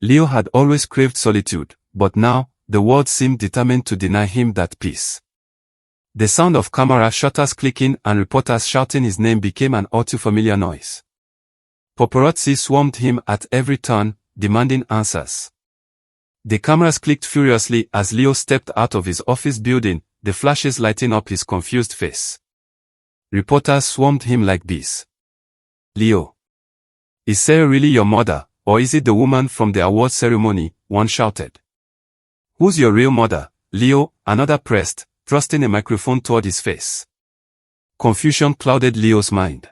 Leo had always craved solitude, but now, the world seemed determined to deny him that peace. The sound of camera shutters clicking and reporters shouting his name became an all too familiar noise. Paparazzi swarmed him at every turn, demanding answers. The cameras clicked furiously as Leo stepped out of his office building, the flashes lighting up his confused face. Reporters swarmed him like bees. Leo. Is Sarah really your mother, or is it the woman from the award ceremony? One shouted. Who's your real mother, Leo? Another pressed, thrusting a microphone toward his face. Confusion clouded Leo's mind.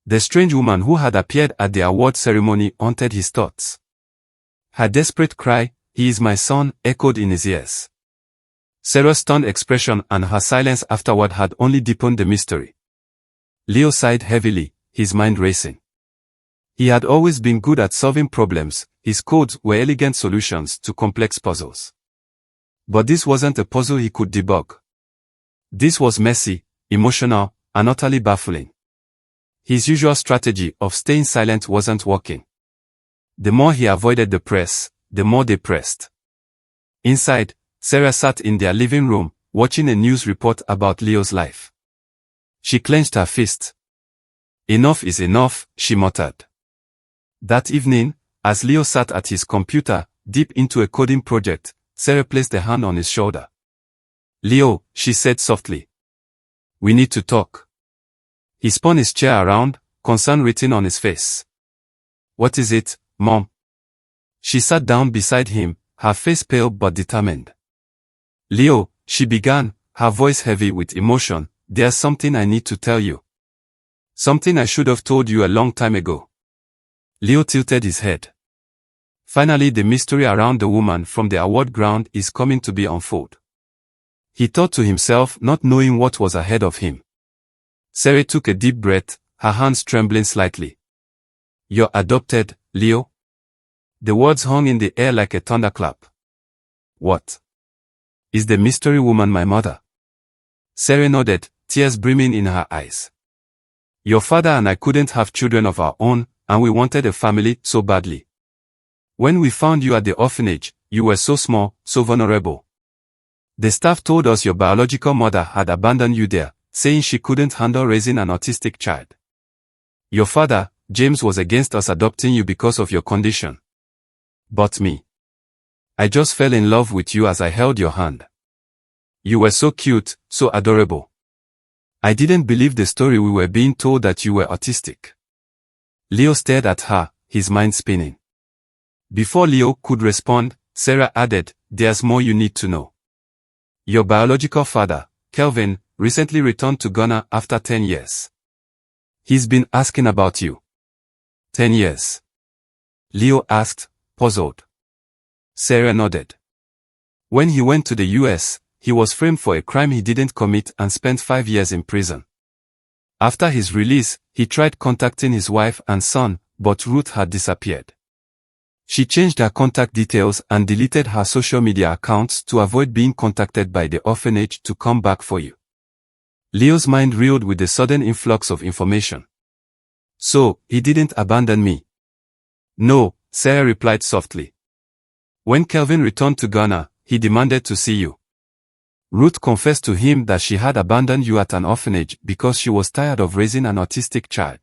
The strange woman who had appeared at the award ceremony haunted his thoughts. Her desperate cry, "He is my son," echoed in his ears. Sarah's stunned expression and her silence afterward had only deepened the mystery. Leo sighed heavily, his mind racing. He had always been good at solving problems, his codes were elegant solutions to complex puzzles. But this wasn't a puzzle he could debug. This was messy, emotional, and utterly baffling. His usual strategy of staying silent wasn't working. The more he avoided the press, the more they pressed. Inside, Sarah sat in their living room, watching a news report about Leo's life. She clenched her fist. Enough is enough, she muttered. That evening, as Leo sat at his computer, deep into a coding project, Sarah placed a hand on his shoulder. Leo, she said softly. We need to talk. He spun his chair around, concern written on his face. What is it, Mom? She sat down beside him, her face pale but determined. Leo, she began, her voice heavy with emotion, there's something I need to tell you. Something I should have told you a long time ago. Leo tilted his head. Finally, the mystery around the woman from the award ground is coming to be unfolded. He thought to himself, not knowing what was ahead of him. Sarah took a deep breath, her hands trembling slightly. You're adopted, Leo? The words hung in the air like a thunderclap. What? Is the mystery woman my mother? Sarah nodded, tears brimming in her eyes. Your father and I couldn't have children of our own, and we wanted a family so badly. When we found you at the orphanage, you were so small, so vulnerable. The staff told us your biological mother had abandoned you there, saying she couldn't handle raising an autistic child. Your father, James, was against us adopting you because of your condition. But me. I just fell in love with you as I held your hand. You were so cute, so adorable. I didn't believe the story we were being told that you were autistic. Leo stared at her, his mind spinning. Before Leo could respond, Sarah added, there's more you need to know. Your biological father, Kelvin, recently returned to Ghana after 10 years. He's been asking about you. 10 years? Leo asked, puzzled. Sarah nodded. When he went to the US, he was framed for a crime he didn't commit and spent 5 years in prison. After his release, he tried contacting his wife and son, but Ruth had disappeared. She changed her contact details and deleted her social media accounts to avoid being contacted by the orphanage to come back for you. Leo's mind reeled with the sudden influx of information. So, he didn't abandon me? No, Sarah replied softly. When Kelvin returned to Ghana, he demanded to see you. Ruth confessed to him that she had abandoned you at an orphanage because she was tired of raising an autistic child.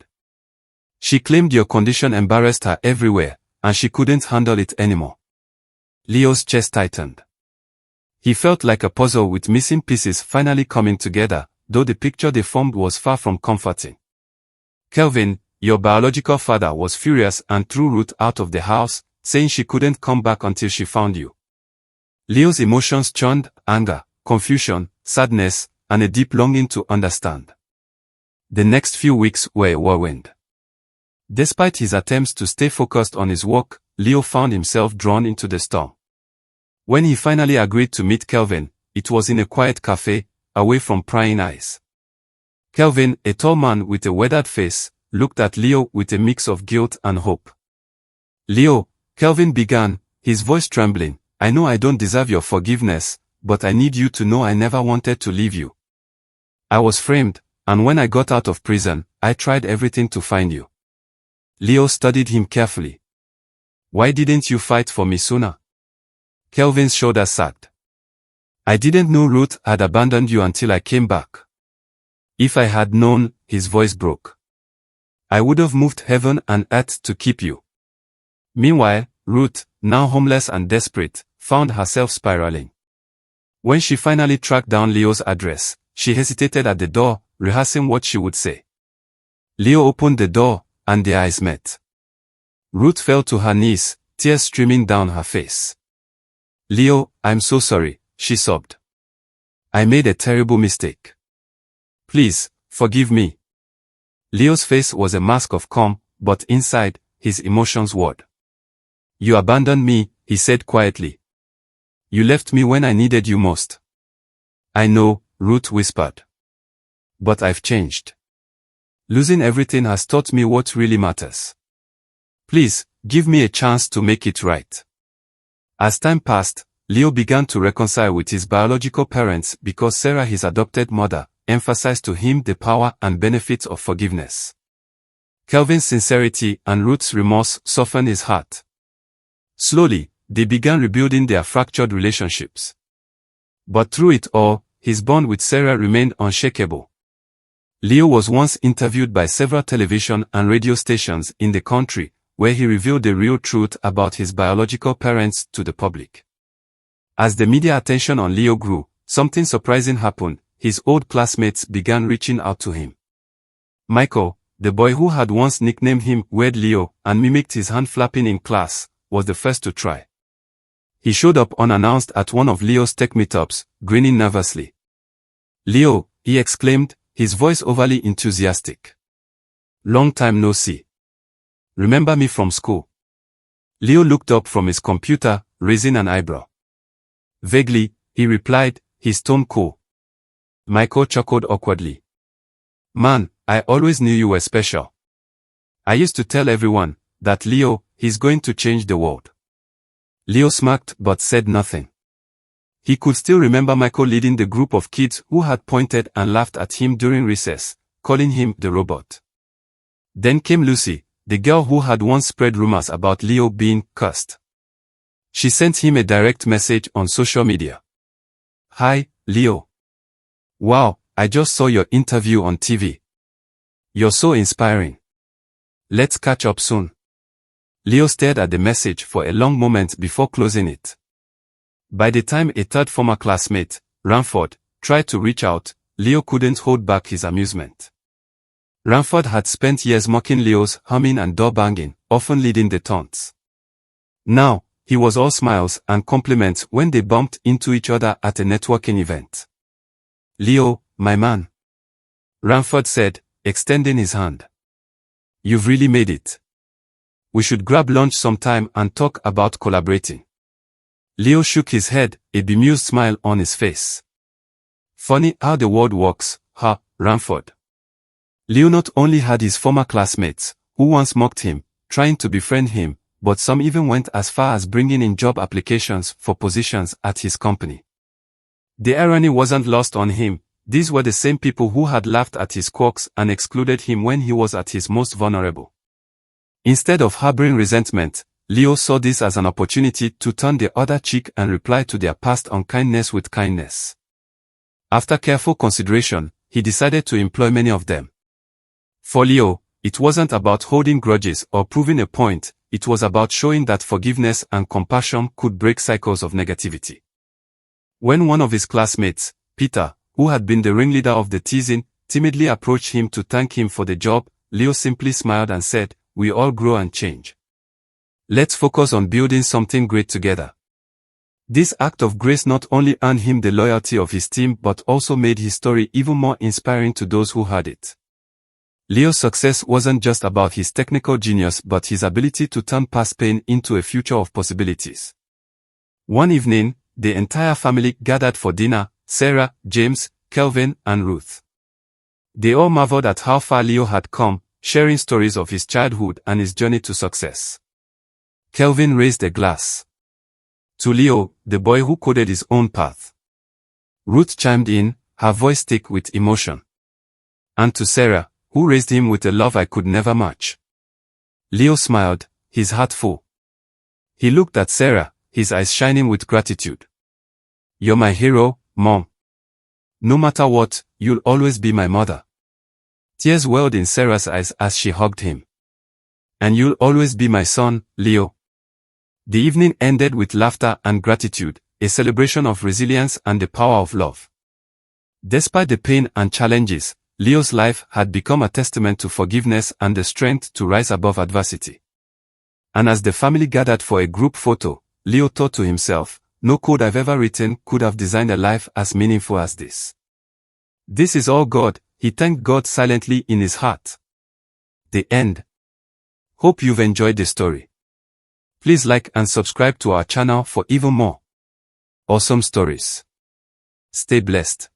She claimed your condition embarrassed her everywhere, and she couldn't handle it anymore. Leo's chest tightened. He felt like a puzzle with missing pieces finally coming together, though the picture they formed was far from comforting. Kelvin, your biological father, was furious and threw Ruth out of the house, saying she couldn't come back until she found you. Leo's emotions churned, anger, confusion, sadness, and a deep longing to understand. The next few weeks were a whirlwind. Despite his attempts to stay focused on his work, Leo found himself drawn into the storm. When he finally agreed to meet Kelvin, it was in a quiet cafe, away from prying eyes. Kelvin, a tall man with a weathered face, looked at Leo with a mix of guilt and hope. Leo, Kelvin began, his voice trembling, I know I don't deserve your forgiveness, but I need you to know I never wanted to leave you. I was framed, and when I got out of prison, I tried everything to find you. Leo studied him carefully. Why didn't you fight for me sooner? Kelvin's shoulders sagged. I didn't know Ruth had abandoned you until I came back. If I had known, his voice broke. I would have moved heaven and earth to keep you. Meanwhile, Ruth, now homeless and desperate, found herself spiraling. When she finally tracked down Leo's address, she hesitated at the door, rehearsing what she would say. Leo opened the door, and their eyes met. Ruth fell to her knees, tears streaming down her face. Leo, I'm so sorry, she sobbed. I made a terrible mistake. Please, forgive me. Leo's face was a mask of calm, but inside, his emotions warred. You abandoned me, he said quietly. You left me when I needed you most. I know, Ruth whispered. But I've changed. Losing everything has taught me what really matters. Please, give me a chance to make it right. As time passed, Leo began to reconcile with his biological parents because Sarah, his adopted mother, emphasized to him the power and benefits of forgiveness. Kelvin's sincerity and Ruth's remorse softened his heart. Slowly, they began rebuilding their fractured relationships. But through it all, his bond with Sarah remained unshakable. Leo was once interviewed by several television and radio stations in the country, where he revealed the real truth about his biological parents to the public. As the media attention on Leo grew, something surprising happened. His old classmates began reaching out to him. Michael, the boy who had once nicknamed him Weird Leo and mimicked his hand flapping in class, was the first to try. He showed up unannounced at one of Leo's tech meetups, grinning nervously. Leo, he exclaimed, his voice overly enthusiastic. Long time no see. Remember me from school? Leo looked up from his computer, raising an eyebrow. Vaguely, he replied, his tone cool. Michael chuckled awkwardly. Man, I always knew you were special. I used to tell everyone that Leo, he's going to change the world. Leo smirked but said nothing. He could still remember Michael leading the group of kids who had pointed and laughed at him during recess, calling him the robot. Then came Lucy, the girl who had once spread rumors about Leo being cursed. She sent him a direct message on social media. Hi, Leo. Wow, I just saw your interview on TV. You're so inspiring. Let's catch up soon. Leo stared at the message for a long moment before closing it. By the time a third former classmate, Ranford, tried to reach out, Leo couldn't hold back his amusement. Ranford had spent years mocking Leo's humming and door banging, often leading the taunts. Now, he was all smiles and compliments when they bumped into each other at a networking event. Leo, my man. Ranford said, extending his hand. You've really made it. We should grab lunch sometime and talk about collaborating. Leo shook his head, a bemused smile on his face. Funny how the world works, huh, Ranford? Leo not only had his former classmates, who once mocked him, trying to befriend him, but some even went as far as bringing in job applications for positions at his company. The irony wasn't lost on him. These were the same people who had laughed at his quirks and excluded him when he was at his most vulnerable. Instead of harboring resentment, Leo saw this as an opportunity to turn the other cheek and reply to their past unkindness with kindness. After careful consideration, he decided to employ many of them. For Leo, it wasn't about holding grudges or proving a point, it was about showing that forgiveness and compassion could break cycles of negativity. When one of his classmates, Peter, who had been the ringleader of the teasing, timidly approached him to thank him for the job, Leo simply smiled and said, "We all grow and change. Let's focus on building something great together." This act of grace not only earned him the loyalty of his team but also made his story even more inspiring to those who heard it. Leo's success wasn't just about his technical genius but his ability to turn past pain into a future of possibilities. One evening, the entire family gathered for dinner: Sarah, James, Kelvin, and Ruth. They all marveled at how far Leo had come, sharing stories of his childhood and his journey to success. Kelvin raised a glass to Leo, the boy who coded his own path. Ruth chimed in, her voice thick with emotion. And to Sarah, who raised him with a love I could never match. Leo smiled, his heart full. He looked at Sarah, his eyes shining with gratitude. "You're my hero, Mom. No matter what, you'll always be my mother." Tears welled in Sarah's eyes as she hugged him. "And you'll always be my son, Leo." The evening ended with laughter and gratitude, a celebration of resilience and the power of love. Despite the pain and challenges, Leo's life had become a testament to forgiveness and the strength to rise above adversity. And as the family gathered for a group photo, Leo thought to himself, "No code I've ever written could have designed a life as meaningful as this. This is all God." He thanked God silently in his heart. The end. Hope you've enjoyed the story. Please like and subscribe to our channel for even more awesome stories. Stay blessed.